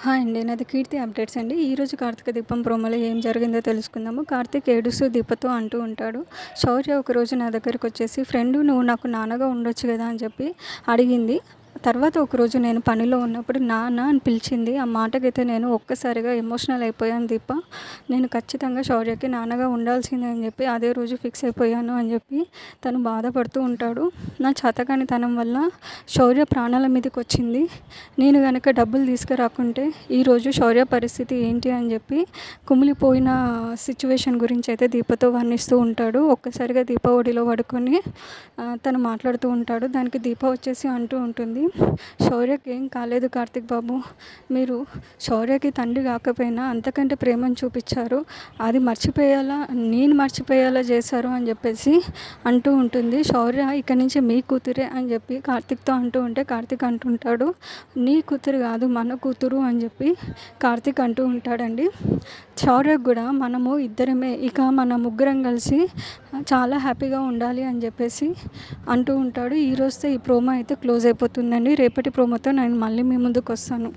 Hi అండి. నాది కీర్తి updates అండి. ఈరోజు కార్తీక దీపం ప్రోమోలో ఏం జరిగిందో తెలుసుకుందాము. కార్తీక్ ఏడుస్తూ దీపతో అంటూ ఉంటాడు. శౌర్య ఒకరోజు నా దగ్గరకొచ్చేసి, "ఫ్రెండు నువ్వు నాకు నాన్నగా ఉండొచ్చు కదా" అని చెప్పి అడిగింది. తర్వాత ఒకరోజు నేను పనిలో ఉన్నప్పుడు నాన్న అని పిలిచింది. ఆ మాటకైతే నేను ఒక్కసారిగా ఎమోషనల్ అయిపోయాను దీప. నేను ఖచ్చితంగా శౌర్యకి నాన్నగా ఉండాల్సిందే అని చెప్పి అదే రోజు ఫిక్స్ అయిపోయాను అని చెప్పి తను బాధపడుతూ ఉంటాడు. నా చేతకానితనం వల్ల శౌర్య ప్రాణాల మీదకొచ్చింది. నేను గనక డబ్బులు తీసుకురాకుంటే ఈరోజు శౌర్య పరిస్థితి ఏంటి అని చెప్పి కుమిలిపోయిన సిచ్యువేషన్ గురించి అయితే దీపతో వర్ణిస్తూ ఉంటాడు. ఒక్కసారిగా దీప ఒడిలో పడుకొని తను మాట్లాడుతూ ఉంటాడు. దానికి దీప వచ్చేసి అంటూ ఉంటుంది, "శౌర్యకి ఏం కాలేదు కార్తిక్ బాబు. మీరు శౌర్యకి తండ్రి కాకపోయినా అంతకంటే ప్రేమను చూపించారు. అది నేను మర్చిపోయేలా చేశారు" అని చెప్పేసి అంటూ ఉంటుంది. శౌర్య ఇక నుంచి మీ కూతురే అని చెప్పి కార్తిక్తో అంటూ ఉంటే కార్తిక్ అంటుంటాడు, "నీ కూతురు కాదు మన కూతురు" అని చెప్పి కార్తిక్ అంటూ ఉంటాడండి. శౌర్యకు కూడా మనము ఇద్దరమే, ఇక మన ముగ్గురం కలిసి చాలా హ్యాపీగా ఉండాలి అని చెప్పేసి అంటూ ఉంటాడు. ఈ రోజుతో ఈ ప్రోమో అయితే క్లోజ్ అయిపోతుందండి. రేపటి ప్రోమోతో నేను మళ్ళీ మీ ముందుకు వస్తాను.